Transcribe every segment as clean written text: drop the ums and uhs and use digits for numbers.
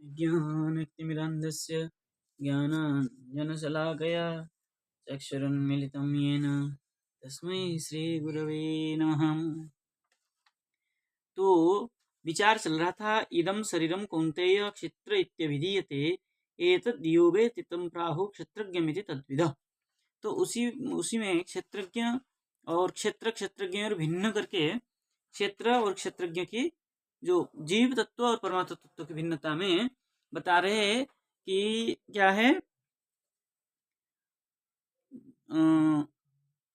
ज्ञानतिमिरान्धस्य ज्ञानाञ्जनशलाकया चक्षुरुन्मिलितं येन तस्मै श्रीगुरवे नमः। तो विचार चल रहा था, इदं शरीरम कौन्तेय क्षेत्र इत्यभिधीयते एतद् यो वेत्ति तं प्राहुः क्षेत्रज्ञमिति तद्विद। तो उसी में क्षेत्रज्ञ और क्षेत्रज्ञ और भिन्न करके क्षेत्र और क्षेत्रज्ञ की जो जीव तत्व और परमात्म तत्व की भिन्नता में बता रहे हैं कि क्या है,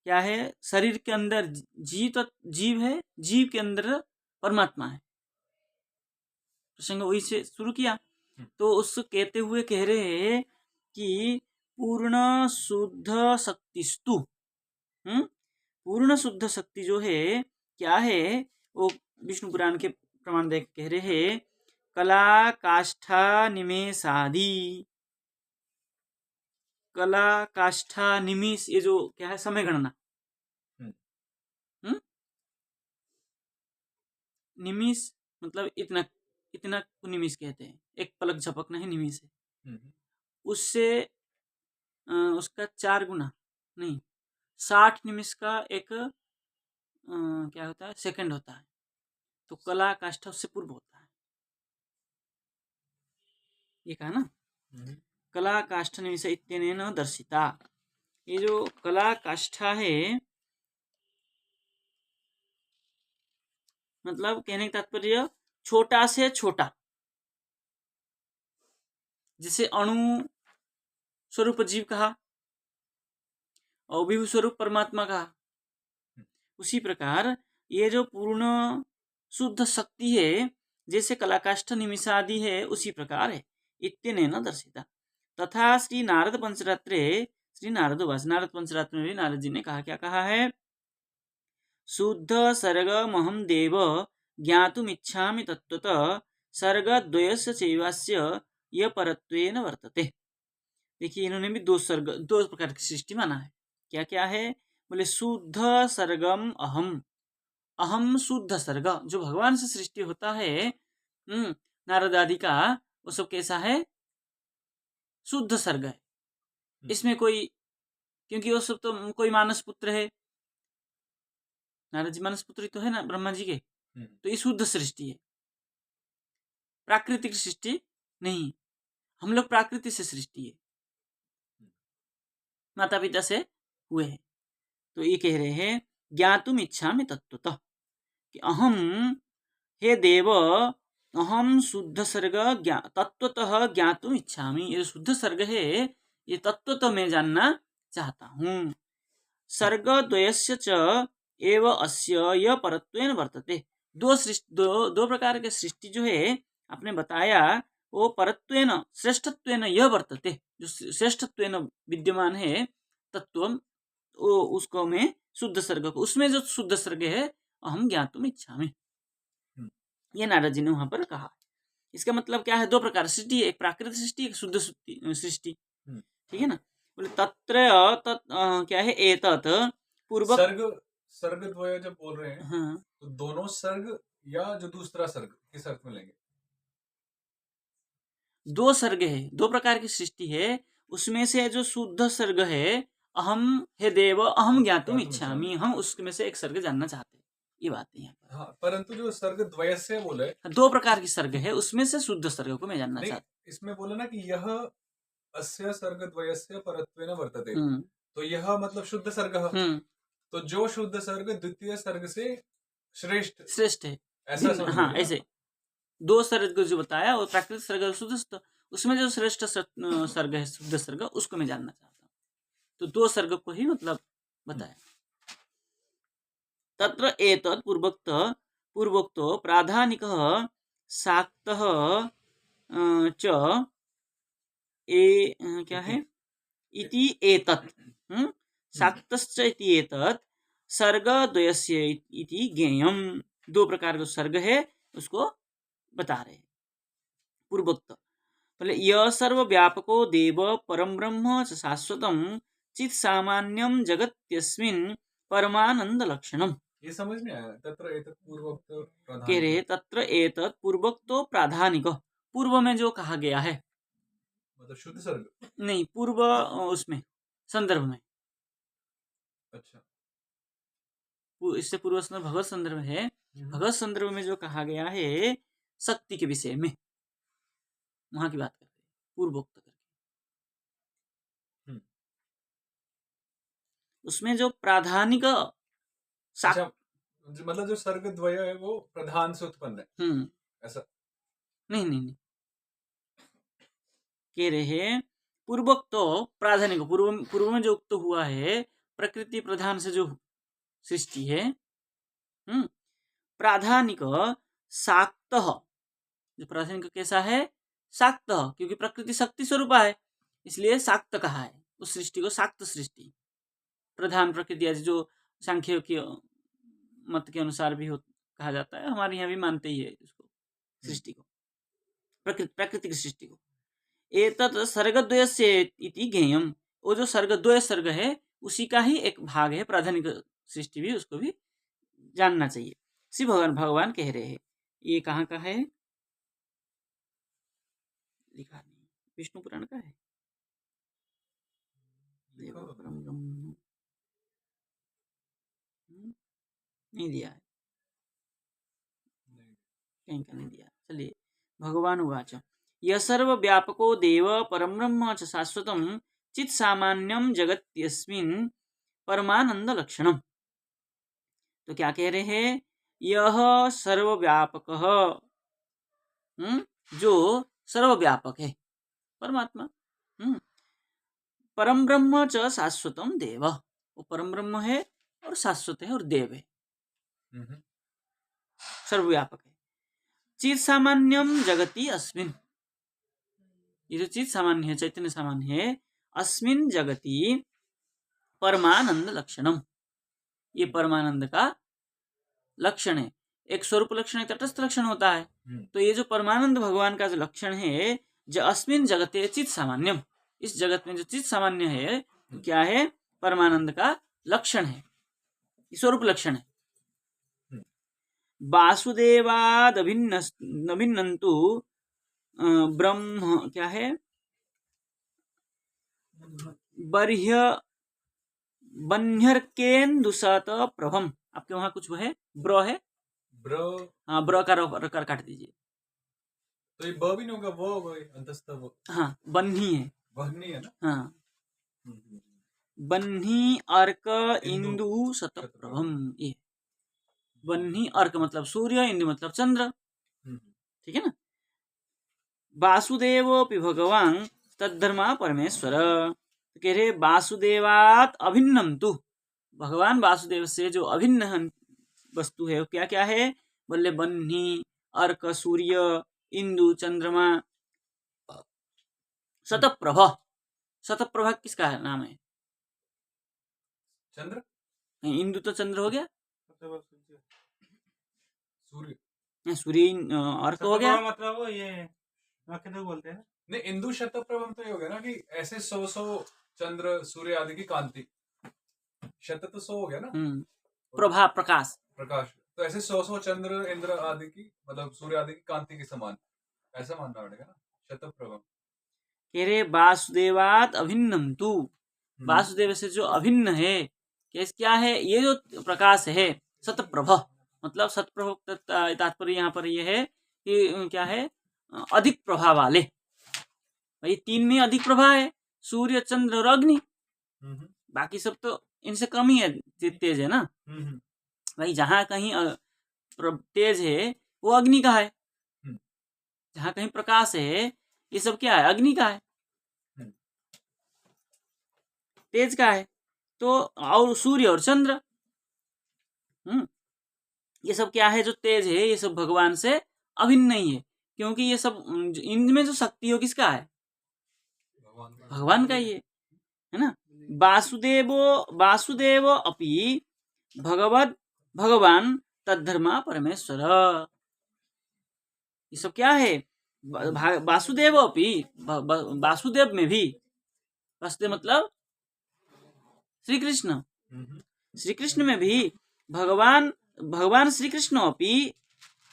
क्या है, शरीर के अंदर जीव है, जीव के अंदर परमात्मा है। प्रसंग वही से शुरू किया। तो उसको कहते हुए कह रहे हैं कि पूर्ण शुद्ध शक्तिस्तु, पूर्ण शुद्ध शक्ति जो है क्या है, वो विष्णु पुराण के प्रमाण देख कह रहे हैं, कला काष्ठा निमेषादि। कला काष्ठा निमिष, ये जो क्या है, समय गणना। निमिष मतलब इतना इतना को निमिष कहते हैं, एक पलक झपकना ही निमिष है। उससे उसका 4 गुना नहीं, 60 निमिष का एक क्या होता है, सेकंड होता है। तो कला काष्ठा उससे पूर्व होता है, ये कहा ना। कला काष्ठ निमिष इत्यनेन दर्शिता। ये जो कला काष्ठा है, मतलब कहने का तात्पर्य छोटा से छोटा, जिसे अणु स्वरूप जीव कहा और विभु स्वरूप परमात्मा कहा, उसी प्रकार ये जो पूर्ण शुद्ध शक्ति है, जैसे कलाकाष्ठ निमिषादि है, उसी प्रकार है। इत्यनेन दर्शिता। तथा श्री नारद पंचरात्रे, श्री नारद पंचरात्र में भी नारद जी ने कहा, क्या कहा है, शुद्ध सर्गमहं देव ज्ञातुमिच्छामि तत्त्वतः सर्गद्वयस्य चैवास्य य परत्वेन वर्तते। देखिए, इन्होंने भी दो प्रकार की सृष्टि माना है। क्या क्या है, बोले शुद्ध सर्गम अहम, अहम शुद्ध सर्ग, जो भगवान से सृष्टि होता है नारद आदि का, वो सब कैसा है, शुद्ध सर्ग है। इसमें कोई, क्योंकि वो सब तो कोई मानस पुत्र है, नारद जी मानस पुत्र तो है ना ब्रह्मा जी के, तो ये शुद्ध सृष्टि है, प्राकृतिक सृष्टि नहीं। हम लोग प्राकृति से सृष्टि है, माता पिता से हुए हैं। तो ये कह रहे हैं, ज्ञातुम इच्छामि तत्त्वतः, कि अहम, हे देव, अहम शुद्ध सर्ग तत्वतः ज्ञातुम इच्छामि। ये शुद्ध सर्ग है, ये तत्वतः मैं जानना चाहता हूँ। सर्ग द्वयस्य च एव अस्य य परत्वेन वर्तते। दो प्रकार के सृष्टि जो है आपने बताया, वो परत्वेन श्रेष्ठत्वेन यह वर्तते, जो श्रेष्ठत्वेन विद्यमान है तत्व, वो उसको मैं शुद्ध सर्ग को, उसमें जो शुद्ध सर्ग है अहम ज्ञातुम इच्छामि, ये नारद जी ने वहां पर कहा। इसका मतलब क्या है, दो प्रकार सृष्टि, एक प्राकृतिक सृष्टि, एक शुद्ध सृष्टि। ठीक है ना। बोले तत्र क्या है, एतत् पूर्व सर्ग द्वय जब बोल रहे हैं, हाँ, तो दोनों सर्ग या जो दूसरा सर्ग किस अर्थ में लेंगे? दो सर्ग है, दो प्रकार की सृष्टि है, उसमें से जो शुद्ध सर्ग है, अहम, हे देव अहम ज्ञातुम इच्छामि, हम उसमें से एक सर्ग जानना चाहते हैं, ये बात है। हाँ, परंतु जो सर्ग द्वय से बोले, दो प्रकार की सर्ग है, उसमें से शुद्ध सर्ग को मैं जानना चाहता हूँ। इसमें बोले ना कि यह अस्य सर्ग द्वयस्य परत्वेन वर्तते, तो यह मतलब शुद्ध सर्ग है। तो जो शुद्ध सर्ग द्वितीय सर्ग से श्रेष्ठ है, ऐसा समझ। हाँ, ऐसे दो सर्ग जो बताया, वो प्राकृतिक सर्ग शुद्ध, उसमें जो श्रेष्ठ सर्ग है शुद्ध सर्ग, उसको मैं जानना चाहता हूँ। तो दो सर्ग को ही मतलब बताया। तत्र एतत् पूर्वोक्तो प्राधानिकः शाक्तः च क्या है, इति एतत्, शाक्तश्च इति एतत् सर्गद्वयस्य इति ज्ञेयम्। दो प्रकार का सर्ग है, उसको बता रहे पूर्वोक्त। बोले यह सर्वव्यापको देव परम ब्रह्म च शाश्वतम चित सामान्यम जगत्यस्मिन् परमानंद लक्षणम। ये समझ में आया। तत्र एतत् पूर्वोक्त कह रहे तत्र एतत् पूर्वोक्तो प्राधानिक, पूर्व में जो कहा गया है, मतलब शुद्ध सर्ग नहीं, पूर्व उसमें संदर्भ में, अच्छा इससे पूर्व संदर्भ भगवत संदर्भ है। भगवत संदर्भ में जो कहा गया है शक्ति के विषय में, वहां की बात करते हैं पूर्वोक्त करके। उसमें जो प्राधानिक अच्छा, मतलब जो सर्ग द्वय है वो प्रधान से उत्पन्न है, ऐसा? नहीं नहीं नहीं, कह रहे हैं पूर्वोक्त तो प्राधानिक, पूर्व में जो उक्त हुआ है प्रकृति प्रधान से जो सृष्टि है, प्राधानिक शाक्त, जो प्राधानिक कैसा है, शाक्त, क्योंकि प्रकृति शक्ति स्वरूप है, इसलिए शाक्त कहा है उस सृष्टि को, शाक्त सृष्टि। प्रधान प्रकृति आज जो सांख्य के मत के अनुसार भी कहा जाता है, हमारे यहाँ भी मानते ही है इसको, सृष्टि को, प्राकृतिक सृष्टि को। एतत् सर्गद्वयस्य इति ज्ञेयम्, वो जो सर्गद्वय सर्ग है उसी का ही एक भाग है प्राधानिक सृष्टि भी, उसको भी जानना चाहिए। श्री भगवान कह रहे हैं, ये कहाँ का है, लिखा नहीं, विष्णु पुराण का है, नहीं दिया है, कहीं का नहीं दिया। चलिए, भगवान उवाच यः सर्वव्यापको देव परब्रह्म च शाश्वतं चित् सामान्यं जगत्यस्मिन् परमानंद लक्षणम। तो क्या कह रहे हैं, यह सर्वव्यापक, जो सर्वव्यापक है परमात्मा, परम ब्रह्म च शाश्वतम देव, वो परम ब्रह्म है और शाश्वत है और देव है, सर्वव्यापक है। चित सामान्यम जगति अस्मिन, ये जो चित सामान्य है, चैतन्य सामान्य है, अस्मिन जगति परमानंद लक्षणम, ये परमानंद का लक्षण है। एक स्वरूप लक्षण, एक तटस्थ लक्षण होता है, तो ये जो परमानंद भगवान का जो लक्षण है, जो अस्मिन जगते चित सामान्यम, इस जगत में जो चित सामान्य है तो क्या है, परमानंद का लक्षण है, स्वरूप लक्षण है। वासुदेवाद अभिन्नन्तु ब्रह्म, क्या है, बन्ह्यर्केन्दुसत प्रभम, आपके वहां कुछ है, ब्र है, हाँ, ब्र का काट दीजिए, तो ये ब भी नहीं होगा, वो अंतस्थ वो, हाँ, बन्ही है, बन्ही है ना, हाँ, बन्ही अर्क इंदु सत प्रभम, ये बन्ही अर्क मतलब सूर्य, इंदु मतलब चंद्र, ठीक है ना। वासुदेवोपि भगवान तद्धर्मा परमेश्वर, तो कह रहे वासुदेवात अभिन्नम तु, भगवान वासुदेव से जो अभिन्न वस्तु है वो क्या क्या है, बोले बन्ही अर्क सूर्य इंदु चंद्रमा शतप्रभ, शतप्रभा किसका है नाम है, चंद्र, इंदु तो चंद्र हो गया, सूर्य, सूर्य अर्क हो गया, मतलब वो ये नक्षत्र बोलते हैं, नहीं, इंदु शतप्रभम तो ये हो गया ना कि ऐसे 100 चंद्र सूर्य आदि की कांति, शत तो 100 हो गया ना, प्रभा प्रकाश, तो ऐसे 100 चंद्र इंद्र आदि की, मतलब सूर्य आदि की कांति के समान, ऐसा मानना पड़ेगा ना, शतप्रभम। कह रहे वासुदेवात अभिन्नम तु, वासुदेव से जो अभिन्न है, क्या है, ये जो प्रकाश है शतप्रभ, मतलब शतप्रभ तात्पर्य यहाँ पर ये है कि क्या है, अधिक प्रभा वाले, भाई तीन में अधिक प्रभा है, सूर्य चंद्र और अग्नि, बाकी सब तो इनसे कम ही है, तेज है ना भाई, जहां कहीं तेज है वो अग्नि का है, जहां कहीं प्रकाश है ये सब क्या है, अग्नि का है, तेज का है। तो और सूर्य और चंद्र, ये सब क्या है, जो तेज है ये सब भगवान से अभिन्न नहीं है, क्योंकि ये सब इनमें जो शक्ति हो किसका है, भगवान का ही है ना। वासुदेव अपि भगवान तद्धर्मा परमेश्वर, ये सब क्या है, वासुदेव अपि, वासुदेव में भी, वासुदेव मतलब श्री कृष्ण, श्री कृष्ण में भी भगवान श्री कृष्ण अपि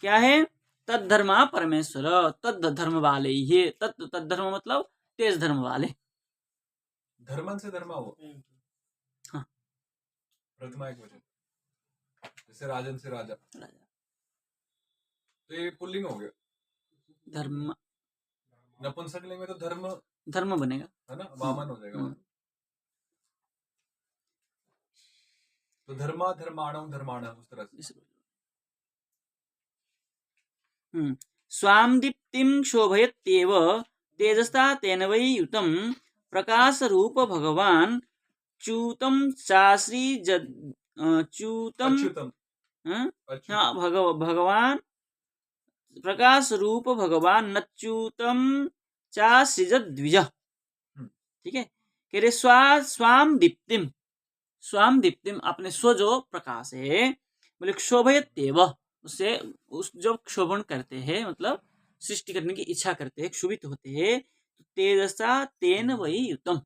क्या है, तद्धर्मा परमेश्वर, तद धर्म वाले, ये तद्धर्म मतलब तेज धर्म वाले। धर्मन से धर्मा हो, हाँ, प्रथमा एक वचन, जैसे राजन से राजा, तो ये पुल्लिंग हो गया। धर्म नपुंसकलिंग में तो धर्म बनेगा, है ना, वामन हो जाएगा। तो धर्मा धर्माणम धर्माण उस तरह से। स्वाम दीप्तिम शोभयत्येव तेजसा तेन वै युतं प्रकाश रूप भगवान च्यूतम चाश्री च्यूतम भगवान प्रकाश रूप भगवान नच्यूतम चाश्रिजत द्विज। ठीक है, कह रहे स्वाम दीप्तिम, स्वाम दीप्तिम अपने स्व जो प्रकाश है, बोले शोभयत्येव, उससे उस जब क्षोभन करते हैं मतलब सृष्टि करने की इच्छा करते हैं, क्षुभित होते हैं, तो तेजसा तेन वही युतम,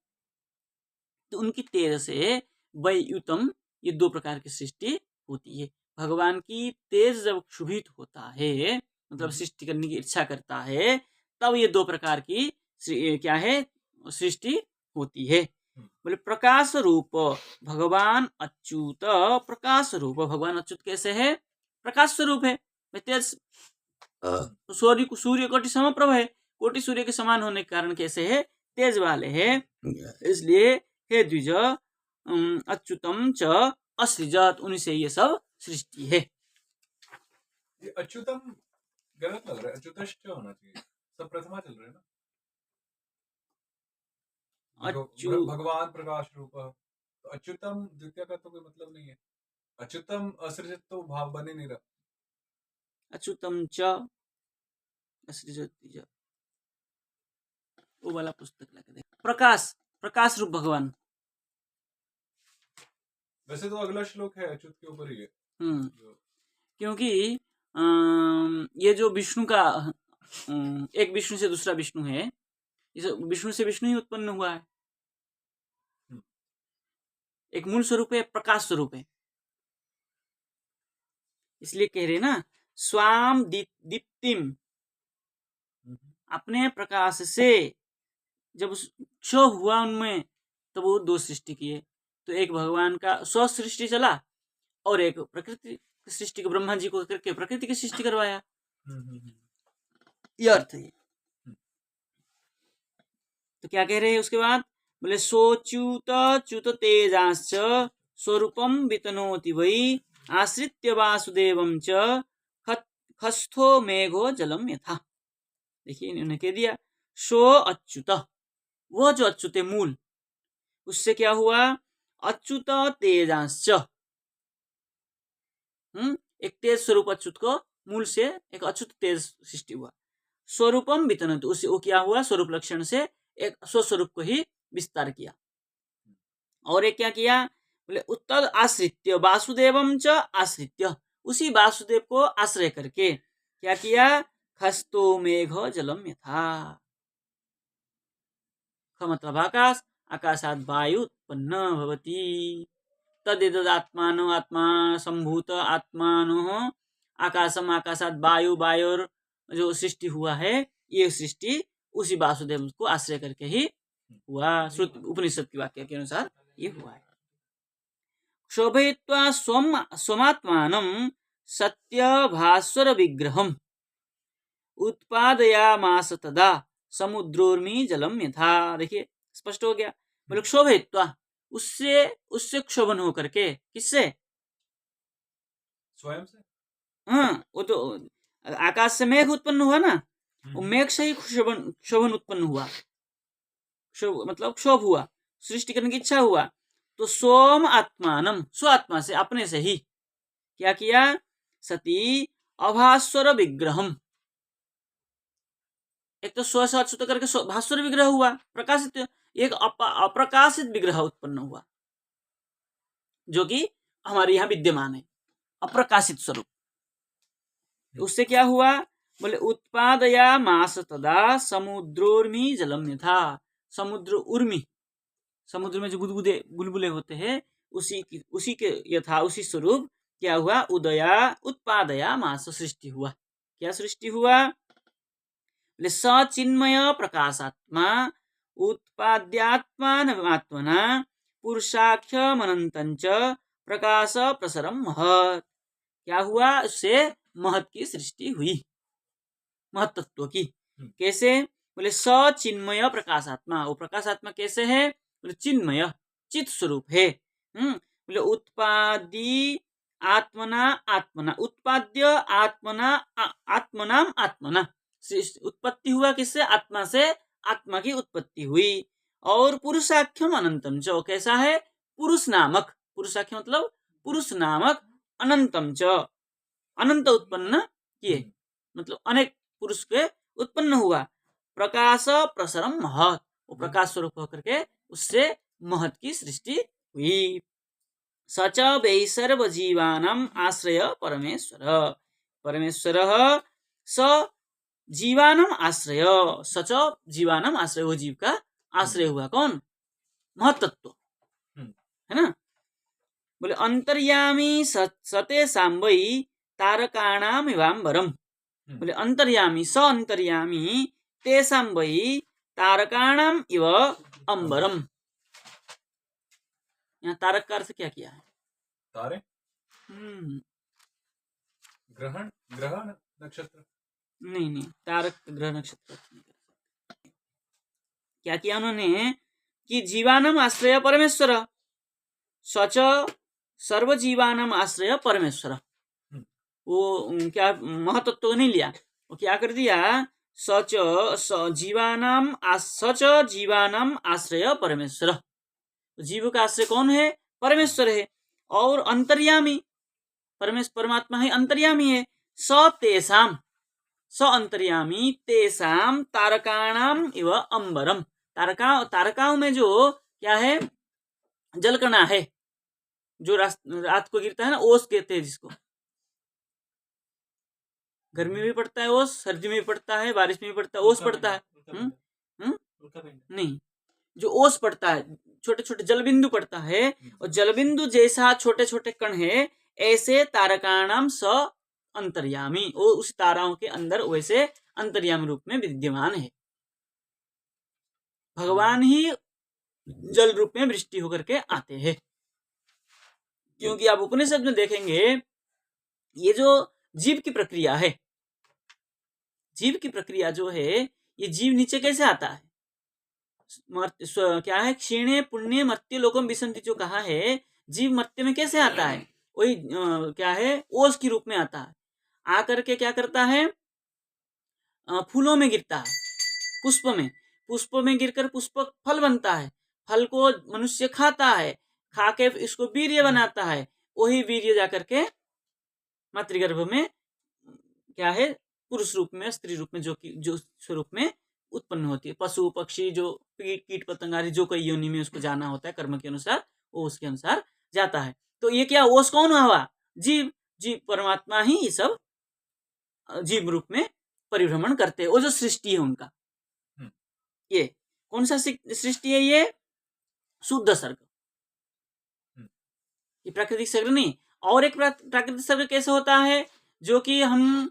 तो उनकी तेज से वही युतम, ये दो प्रकार की सृष्टि होती है। भगवान की तेज जब क्षुभित होता है मतलब सृष्टि करने की इच्छा करता है, तब ये दो प्रकार की क्या है सृष्टि होती है। बोले प्रकाश रूप भगवान अच्युत, प्रकाश रूप भगवान अच्युत कैसे है, प्रकाश स्वरूप है, तेज सूर्य कोटि समप्रभ है, कोटि सूर्य के समान होने के कारण कैसे है, तेज वाले है। इसलिए हे द्विज अच्युतम च असृजत, उन्हीं से ये सब सृष्टि है। ये अच्युतम गलत लग रहा है, अच्युतश्च होना चाहिए, सब प्रथमा चल रहा है ना। भगवान प्रकाश रूप, तो अच्युतम द्वितीय का तो कोई मतलब नहीं है। अच्युतम असृजत तो भाव बने नहीं रहा। अच्युतम च असृजत, वो वाला पुस्तक लगा दे, प्रकाश, प्रकाश रूप भगवान। वैसे तो अगला श्लोक है अच्युत के ऊपर ही है। क्योंकि ये जो विष्णु का एक विष्णु से दूसरा विष्णु है, इस विष्णु से विष्णु ही उत्पन्न हुआ है, एक मूल स्वरूप है, प्रकाश स्वरूप है। इसलिए कह रहे ना स्वाम दीप्तिम, अपने प्रकाश से जब क्षोभ हुआ उनमें, तो वो दो सृष्टि किए, तो एक भगवान का स्व सृष्टि चला और एक प्रकृति सृष्टि को ब्रह्मा जी को करके प्रकृति की सृष्टि करवाया। ये अर्थ है। तो क्या कह रहे हैं उसके बाद, बोले सोच्युत च्युत तेजाश्च स्वरूपम वितनोति वै आश्रित्य वासुदेवम च खस्थो मेघो जलम यथा। देखिए इन्होंने कह दिया सो अच्युत, वो जो अच्युत मूल, उससे क्या हुआ, अच्युत तेजाश्च, एक तेज स्वरूप अच्युत को मूल से एक अच्युत तेज सृष्टि हुआ। स्वरूपम वितनोति, तो उससे वो क्या हुआ, स्वरूप लक्षण से एक स्वस्वरूप को ही विस्तार किया। और एक क्या किया, बोले उत्तद आश्रित्य वासुदेवम च आश्रित्य, उसी वासुदेव को आश्रय करके क्या किया, खस्तो मेघ जलम यथा, मतलब आकाश, आकाशात् वायु उत्पन्न भवति, तदेतदात्मानो आत्मा संभूत आत्मानो आकाशम आकाशात् वायु, वायुर जो सृष्टि हुआ है, ये सृष्टि उसी वासुदेव को आश्रय करके ही हुआ। श्रुति उपनिषद की वाक्य के अनुसार ये हुआ है। शोभयित्वा स्वमात्मानं सत्यभास्वर विग्रहम् उत्पादयामास तदा समुद्रोर्मी जलम यथा। देखिए स्पष्ट हो गया, बोले शोभयित्वा, उससे क्षोभन हो करके, किससे, स्वयं से। हाँ, वो तो आकाश से मेघ उत्पन्न हुआ ना, वो मेघ से ही क्षोभन उत्पन्न हुआ, मतलब क्षोभ हुआ, सृष्टि करने की इच्छा हुआ। तो सोम आत्मानम, स्व आत्मा से, अपने से ही क्या किया, सती अभास्वर विग्रहम, एक तो स्व से अच्युत करके भास्वर विग्रह हुआ, प्रकाशित, एक अप्रकाशित विग्रह उत्पन्न हुआ जो कि हमारे यहाँ विद्यमान है, अप्रकाशित स्वरूप। उससे क्या हुआ, बोले उत्पादयामास तदा समुद्रोर्मी जलम यथा, समुद्र उर्मी, समुद्र में जो गुदगुदे बुलबुले होते हैं, उसी के यथा, उसी स्वरूप क्या हुआ, उदया उत्पादयामास, सृष्टि हुआ। क्या सृष्टि हुआ? बोले सचिन्मय प्रकाशात्मा उत्पाद्यात्मात्मना पुरुषाख्यम अनंतंच प्रकाश प्रसरम महत्। क्या हुआ? उससे महत् की सृष्टि हुई, महत्त्व की। कैसे? बोले सचिन्मय प्रकाशात्मा। वो प्रकाशात्मा कैसे है? बोले चिन्मय, चित स्वरूप है। बोले उत्पादी आत्मना आत्मना, उत्पाद्य आत्मना आत्मनाम आत्मना। उत्पत्ति हुआ किससे? आत्मा से, आत्मा की उत्पत्ति हुई। और पुरुषाख्यम अनंतम च, कैसा है? पुरुष नामक, पुरुषाख्य मतलब पुरुष नामक, अनंतम च, अनंत उत्पन्न किए, मतलब अनेक पुरुष के उत्पन्न हुआ। प्रकाश प्रसरम महत्, वो प्रकाश स्वरूप होकर के उससे महत् की सृष्टि हुई। सच वै सर्वजीवानां आश्रय परमेश्वर, परमेश्वरः स जीवानां आश्रय, सच जीवानां आश्रय, वो जीव का आश्रय हुआ। कौन? महत्त्व, है ना। बोले अंतर्यामी सते सांबई तारकाणाम इवांबरम। बोले अंतर्यामी, स अंतर्यामी तेसां वै तारकाणाम इव अंबरम। यहाँ तारक का अर्थ क्या किया है? तारे, ग्रहण, ग्रह नक्षत्र नहीं, तारक ग्रह नक्षत्र क्या किया उन्होंने? कि जीवानम आश्रय परमेश्वर, सच सर्वजीवानम आश्रय परमेश्वर। वो क्या महत्व तो नहीं लिया, वो क्या कर दिया? सच जीवानाम सच जीवानाम आश्रय परमेश्वर। जीव का आश्रय कौन है? परमेश्वर है। और अंतर्यामी, परमेश्वर परमात्मा है, अंतर्यामी है। स तेसाम, स अंतर्यामी तेसाम तारकाणाम इव अंबरम। तारकाओं में जो क्या है? जलकणा है, जो रात को गिरता है ना, ओस कहते हैं जिसको। गर्मी में भी पड़ता है ओस, सर्दी में भी पड़ता है, बारिश में भी पड़ता है, ओस पड़ता है। नहीं, जो ओस पड़ता है, छोटे छोटे जलबिंदु पड़ता है, और जलबिंदु जैसा छोटे छोटे कण है, ऐसे तारकाणाम स अंतर्यामी, वो उस ताराओं के अंदर वैसे अंतर्यामी रूप में विद्यमान है। भगवान ही जल रूप में वृष्टि होकर के आते हैं। क्योंकि आप उपनिषद में देखेंगे, ये जो जीव की प्रक्रिया है, जीव की प्रक्रिया जो है, ये जीव नीचे कैसे आता है? क्या है? क्षीणे पुण्य मर्त्य लोकम विसंति जो कहा है, जीव मर्त्य में कैसे आता है? वही क्या है? ओस की रूप में आता है। आकर के क्या करता है? फूलों में गिरता है, पुष्प में, पुष्प में गिरकर पुष्प फल बनता है, फल को मनुष्य खाता है, खा के इसको वीर्य बनाता है। वही वीर्य जाकर के मातृगर्भ में क्या है? पुरुष रूप में, स्त्री रूप में, जो स्वरूप में उत्पन्न होती है। पशु पक्षी जो कीट पतंग आदि जो कोई योनि में उसको जाना होता है कर्म के अनुसार, वो उसके अनुसार जाता है। तो ये क्या ओस कौन हुआ? जीव। जीव परमात्मा ही ये सब जीव रूप में परिभ्रमण करते हैं। वो जो सृष्टि है उनका, ये कौन सा सृष्टि है? ये शुद्ध सर्ग, ये प्राकृतिक सर्ग नहीं। और एक प्राकृतिक सर्ग कैसे होता है? जो कि हम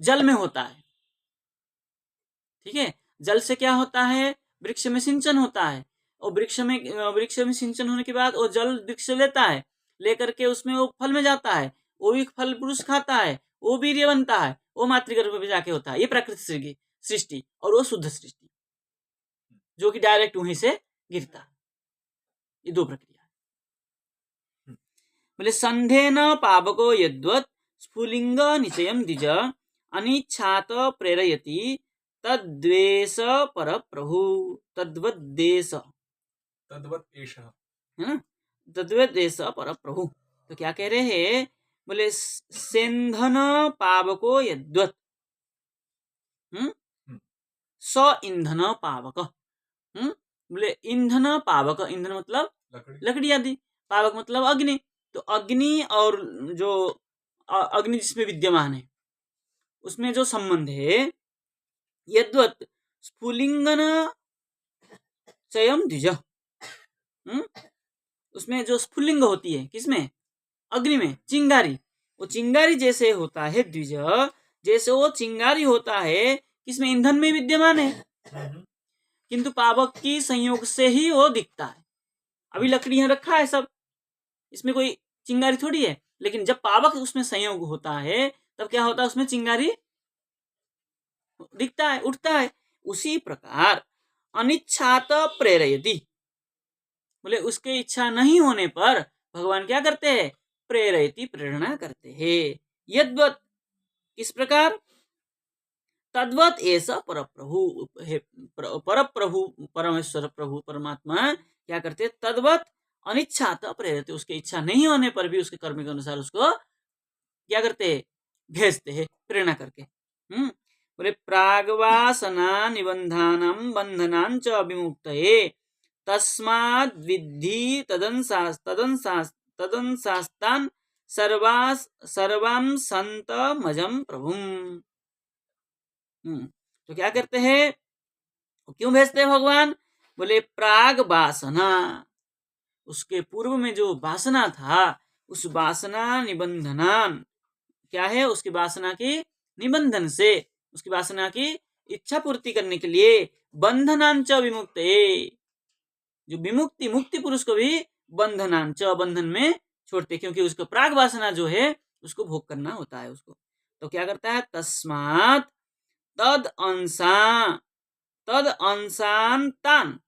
जल में होता है। ठीक है, जल से क्या होता है? वृक्ष में सिंचन होता है, और वृक्ष में सिंचन होने के बाद वो जल वृक्ष लेता है, लेकर के उसमें वो फल में जाता है, वो भी फल पुरुष खाता है, वो वीर्य बनता है, वो मातृगर्भ में जाके होता है। ये प्राकृतिक सृष्टि। और वो शुद्ध सृष्टि जो कि डायरेक्ट वहीं से गिरता है। ये दो प्रक्रिया है। बोले संधेन पावको यद्वत् स्फुलिंग निचयम द्विज अनिच्छात प्रेरयति तद्वेष पर प्रभु तद्वद्देश, तद्वत् एष, है ना, तद्वद्देश पर प्रभु। तो क्या कह रहे हैं? बोले सेंधन पावको यद्वत्, स ईंधन पावक। बोले ईंधन पावक, ईंधन मतलब लकड़ी आदि, पावक मतलब अग्नि। तो अग्नि और जो अग्नि जिसमें विद्यमान है उसमें जो संबंध है, यद्वत् स्फुलिंगन चयम द्विज, उसमें जो स्फुलिंग होती है किसमें? अग्नि में, चिंगारी। वो चिंगारी जैसे होता है द्विज, जैसे वो चिंगारी होता है किसमें, ईंधन में विद्यमान है, किंतु पावक की संयोग से ही वो दिखता है। अभी लकड़ी यहाँ रखा है सब, इसमें कोई चिंगारी थोड़ी है, लेकिन जब पावक उसमें संयोग होता है तब क्या होता है, उसमें चिंगारी दिखता है, उठता है। उसी प्रकार अनिच्छात प्रेरयति, बोले उसके इच्छा नहीं होने पर भगवान क्या करते हैं, प्रेरयति, प्रेरणा करते हैं। यद्वत, किस प्रकार, तद्वत ऐसा परप्रभु, परप्रभु परमेश्वर प्रभु परमात्मा क्या करते, तद्वत अनिच्छात प्रेरयति, उसके इच्छा नहीं होने पर भी उसके कर्म के अनुसार उसको क्या करते हैं, भेजते हैं प्रेरणा करके। बोले प्रागवासना निबंधानम बंधनांच विमुक्तये तस्माद् विद्धि तदंसास्तान सर्वां संतमजं प्रभुम। तो क्या करते हैं, क्यों भेजते हैं भगवान, बोले प्राग वासना, उसके पूर्व में जो वासना था उस वासना निबंधनान, क्या है, उसकी वासना की निबंधन से, उसकी वासना की इच्छा पूर्ति करने के लिए, बंधनांच विमुक्त, जो विमुक्ति मुक्ति पुरुष को भी बंधनांच, बंधन में छोड़ते, क्योंकि उसको प्राग वासना जो है उसको भोग करना होता है उसको। तो क्या करता है, तस्मात् तद अंशान तान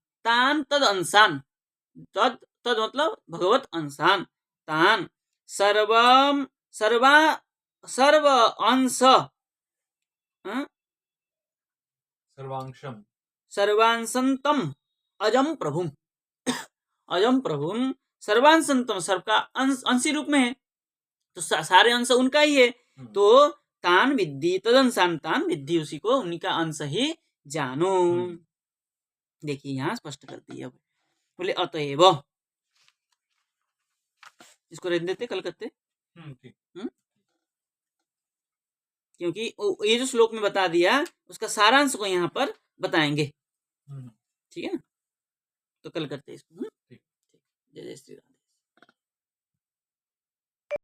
तद अंशान, तद तद मतलब भगवत अंशान, तान सर्व अंश सर्वांशंतम अजम प्रभुम, अजम प्रभुम सर्वांशंतम, सबका अंशी रूप में है, तो सारे अंश उनका ही है। तो तान विद्धि तदंशान तान विद्धि, उसी को उन्हीं का अंश ही जानो। देखिए यहाँ स्पष्ट कर दिया, बोले अतएव, इसको रहने देते, कल करते, क्योंकि ये जो श्लोक में बता दिया उसका सारांश को यहाँ पर बताएंगे, ठीक है ना, तो कल करते इसको। जय जय श्री राम।